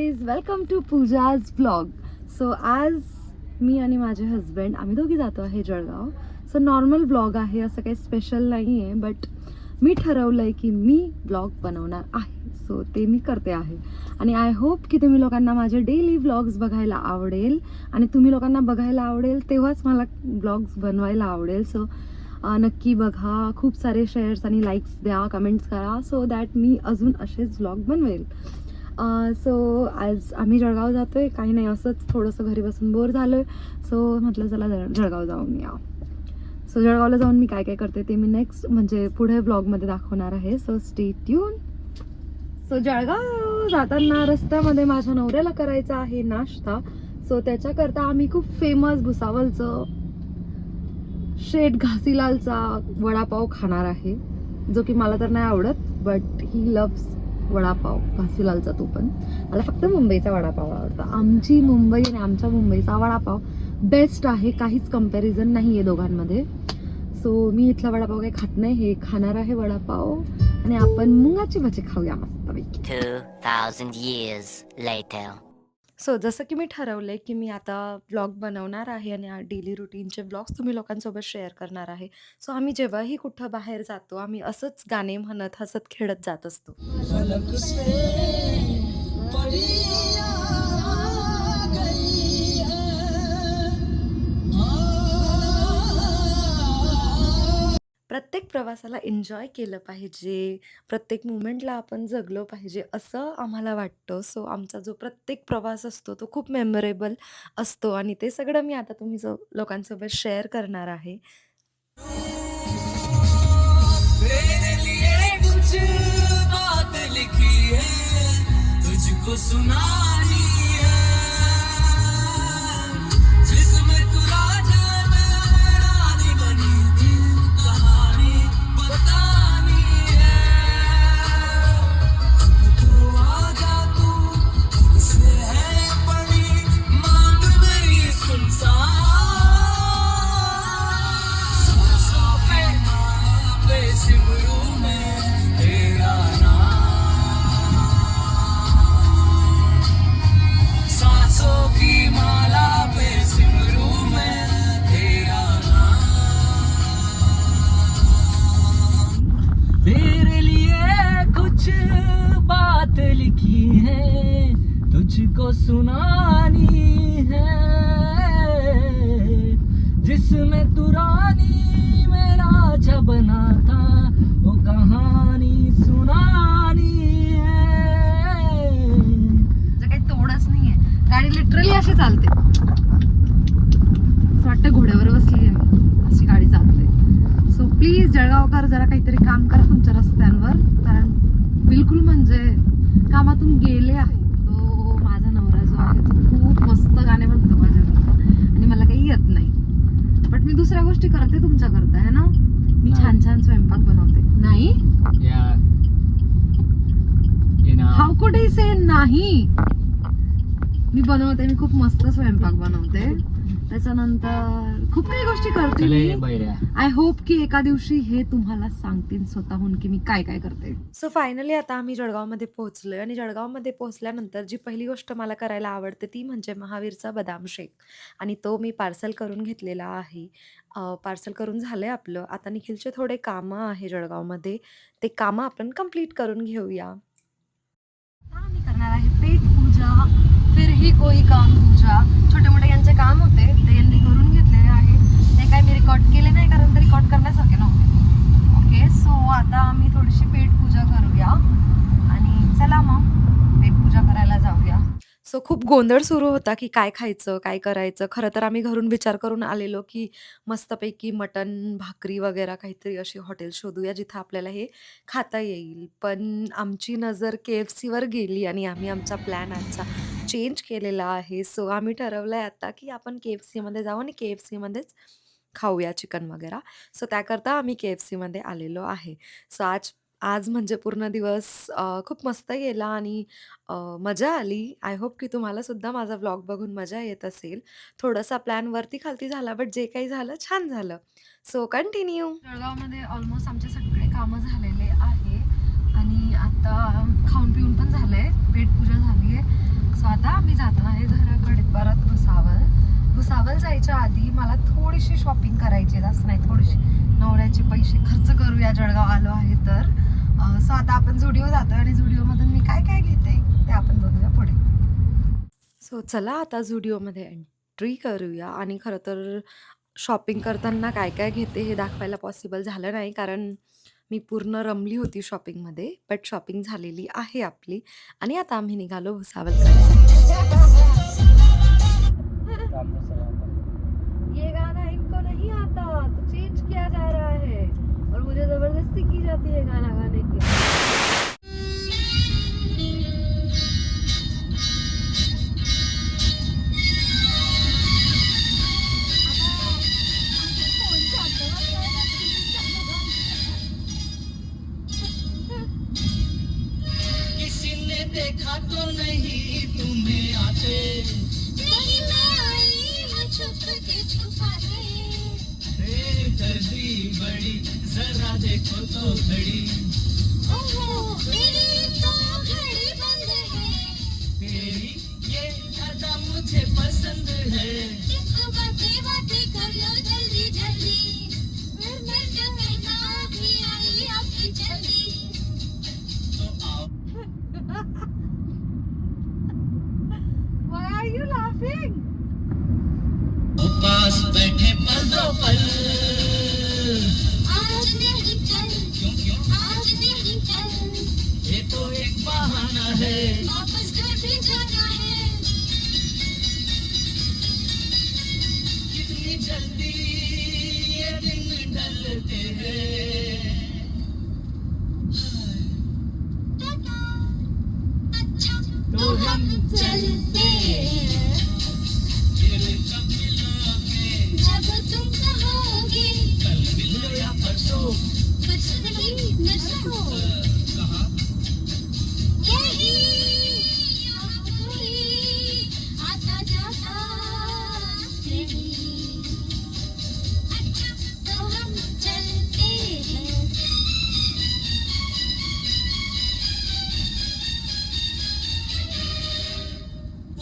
Guys, welcome to Pooja's blog. So आज मी आणि माझे हस्बंड आम्ही दोघी जातो आहे जळगाव. सो नॉर्मल ब्लॉग आहे, असं काही स्पेशल नाही आहे, बट मी ठरवलं आहे की मी ब्लॉग बनवणार आहे. सो ते मी करते आहे आणि आय होप की तुम्ही लोकांना माझे डेली ब्लॉग्स बघायला आवडेल आणि तुम्ही लोकांना बघायला आवडेल तेव्हाच मला ब्लॉग्स बनवायला आवडेल. सो नक्की बघा, खूप सारे शेअर्स आणि लाईक्स द्या, कमेंट्स करा, सो दॅट मी अजून असेच ब्लॉग बनवेल. सो आज आम्ही जळगाव जातो आहे, काही नाही, असंच थोडंसं घरी बसून बोर झालो आहे. सो म्हटलं चला जळगाव जाऊन या. सो जळगावला जाऊन मी काय काय करते ते मी नेक्स्ट म्हणजे पुढे ब्लॉगमध्ये दाखवणार आहे. So stay tune. So Jalgaon जाताना रस्त्यामध्ये माझ्या नवऱ्याला करायचा आहे नाश्ता. सो त्याच्याकरता आम्ही खूप फेमस भुसावलचं शेठ घासीलालचा वडापाव खाणार आहे, जो की मला तर नाही आवडत, बट ही लव्स वडापाव घासीलालचा. तो पण मला फक्त मुंबईचा वडापाव आवडतो. आमची मुंबई आणि आमच्या मुंबईचा वडापाव बेस्ट आहे, काहीच कंपॅरिझन नाही आहे दोघांमध्ये. सो मी इथला वडापाव काही खात नाही, हे खाणार आहे वडापाव आणि आपण मुंगाची भजी खाऊया मस्तपैकी. 2000 years later. सो जसं की मी ठरवलंय की मी आता ब्लॉग बनवणार आहे आणि डेली रुटीनचे ब्लॉग्स तुम्ही लोकांसोबत शेअर करणार आहे. सो आम्ही जेव्हाही कुठं बाहेर जातो आम्ही असंच गाणे म्हणत हसत खेळत जात असतो. प्रत्येक प्रवासाला एन्जॉय केलं पाहिजे, प्रत्येक मुमेंटला आपण जगलो पाहिजे असं आम्हाला वाटतं. सो आमचा जो प्रत्येक प्रवास असतो तो खूप मेमोरेबल असतो आणि ते सगळं मी आता तुम्ही लोकांसोबत शेअर करणार आहे. मेरे लिए कुछ बात लिखी है, तुझको सुनानी है, जिसमें तू राजा मैं रानी बनी थी, कहानी बतानी है. अब तो आजा तू, तुझसे है बड़ी मांग मेरी सुनसान. सांसों पे माला पे सिमरू में तेरा नाम, सांसों की माला पे सिमरू में तेरा नाम. तेरे लिए कुछ बात लिखी है, तुझको सुनानी है, जिसमें तू रानी में राजा बना था, वो कहानी सुनानी है. जे काही तोडच नाहीये, गाडी लिटरली अशी चालते, असं वाटतं घोड्यावर बसली आहे मी, अशी गाडी चालते. सो प्लीज जळगावकर जरा काहीतरी काम करा तुमच्या रस्त्यांवर, कारण बिलकुल म्हणजे कामातून गेले आहे. तो माझा नवरा जो आहे तो खूप मस्त गाणे म्हणतो माझ्याकरता आणि मला काही येत नाही, बट मी दुसऱ्या गोष्टी करते तुमच्याकरता, है ना. मी छान छान स्वयंपाक बनवते. नाही, Yeah, you know. How could he से नाही. मी बनवते, मी खूप मस्त स्वयंपाक बनवते. त्याच्यानंतर खूप काही गोष्टी करते मी. आय होप की एका दिवशी हे तुम्हाला सांगतील स्वतःहून की मी काय काय करते. सो फायनली आता आम्ही जळगावमध्ये पोहोचलोय आणि जळगावमध्ये पोहोचल्यानंतर जी पहिली गोष्ट मला करायला आवडते ती म्हणजे महावीरचा बदाम शेक आणि तो मी पार्सल करून घेतलेला आहे. पार्सल करून झालंय आपलं. आता निखिलचे थोडे कामं आहे जळगावमध्ये, ते कामं आपण कंप्लीट करून घेऊया. आता आम्ही करणार आहे पेट पूजा, फिर ही कोई काम पूजा. छोटे मोठे यांचे काम होते ते यांनी करून घेतलेले आहे. ते काय मी रेकॉर्ड केले नाही कारण ते रेकॉर्ड करण्यासारखे नव्हते. ओके, सो आता आम्ही थोडीशी पेट पूजा करूया आणि चला मग पेट पूजा करायला जाऊया. सो खूप गोंधळ सुरू होता की काय खायचं, काय करायचं. खरं तर आम्ही घरून विचार करून आलेलो की मस्तपैकी मटण, भाकरी वगैरे काहीतरी अशी हॉटेल शोधूया जिथं आपल्याला हे खाता येईल. पण आमची नजर KFCवर गेली आणि आम्ही आमचा प्लॅन आजचा चेंज केलेला आहे. सो आम्ही ठरवलंय आता की आपण KFCमध्ये जाऊ आणि KFCमध्येच खाऊया चिकन वगैरे. सो त्याकरता आम्ही KFCमध्ये आलेलो आहे. सो आज आज म्हणजे पूर्ण दिवस खूप मस्त गेला आणि मजा आली. आय होप की तुम्हाला सुद्धा माझा व्लॉग बघून मजा येत असेल. थोडासा प्लॅन वरती खालती झाला, बट जे काही झालं छान झालं. So continue. जळगावमध्ये ऑलमोस्ट आमचे सगळे कामं झालेले आहे आणि आता खाऊन पिऊन पण झालंय, पेटपूजा झाली आहे. सो सो आता आम्ही जातो आहे घराकडे परत भुसावळ जायच्या आधी मला थोडीशी शॉपिंग करायची जास्त नाही थोडीशी नवऱ्याचे पैसे खर्च करूया जळगाव आलो आहे तर सो आता आपण झुडिओ जातोय आणि झुडिओमधून मी काय काय घेते ते आपण बघूया पुढे. सो चला आता झुडिओमध्ये एंट्री करूया आणि खरं तर शॉपिंग करताना काय काय घेते हे दाखवायला पॉसिबल झालं नाही कारण मी पूर्ण रमली होती शॉपिंगमध्ये बट शॉपिंग झालेली आहे आपली आणि आता आम्ही निघालो भुसावळकडे. ये गाना इनको नहीं आता तो चेंज किया जा रहा है और मुझे जबरदस्ती की जाती है गाना गाने की. किसी ने देखा तो नहीं तुम्हें आते नहीं मैं आई हूँ छुप के छुपाने दर्दी बड़ी जरा देखो तो घड़ी ओहो मेरी तो घड़ी बंद है तेरी ये अदा मुझे पसंद है बातें बातें कर लो जल्दी जल्दी फिर मैं ना भी आई आपकी जल्दी तो आओ. Why are you laughing? Pass बैठे पल दो पल आज नहीं कल क्यों आज नहीं कल ये तो एक बहाना है वापस घर भी जाना है कितनी जल्दी ये दिन ढलते हैं अच्छा तो हम चलते हैं फिर कब मिलोगे जब तुम कहोगे कल मिलो या परसों परसों नहीं नरसों कहाँ यही कोई आता जाता नहीं अच्छा तो हम चलते हैं.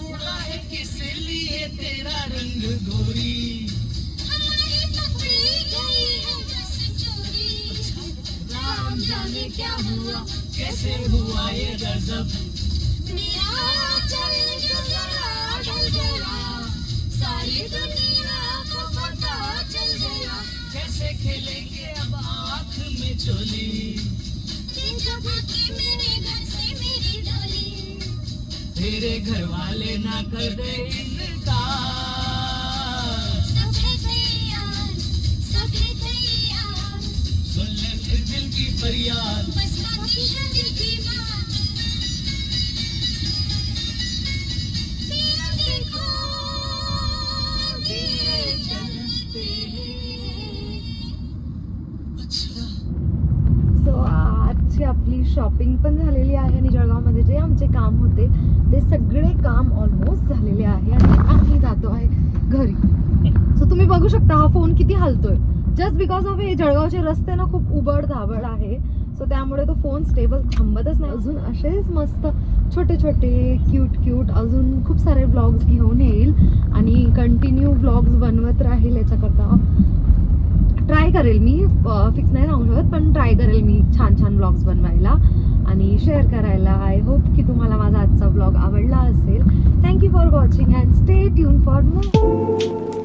उड़ा है किस लिए तेरा रंग गोरी हमारी पकड़ी गई है बस चोरी राम जाने क्या हुआ कैसे हुआ ये गजब मेरा चल गुजरा ढल गया सारी दुनिया को पता चल गया कैसे खेलेंगे अब आँख में चोली जब की मेरे घर से मेरी डोली तेरे घर वाले ना कर दे इनकार सब है तैयार सुन ले फिर दिल की फरियाद बस बाकी है दिल की बात मेरा देखो दिए जलते हैं. अच्छा सो आजची आपली शॉपिंग पण झालेली आहे आणि जळगावमध्ये जे आमचे काम होते ते सगळे काम ऑलमोस्ट झालेले आहे आणि आम्ही जातो आहे घरी. सो तुम्ही बघू शकता हा फोन किती हलतोय जस्ट बिकॉज ऑफ हे जळगावचे रस्ते ना खूप उबड धाबड आहे सो त्यामुळे तो फोन स्टेबल थांबतच नाही. अजून असेच मस्त छोटे छोटे क्यूट अजून खूप सारे व्लॉग्स घेऊन येईल आणि कंटिन्यू व्लॉग्स बनवत राहील. याच्याकरता ट्राय करेल मी फिक्स नाही सांगू शकत पण ट्राय करेल मी छान व्लॉग्स बनवायला आणि शेअर करायला. आय होप की तुम्हाला माझा आजचा व्लॉग आवडला असेल. Thank you for watching and stay tune for more.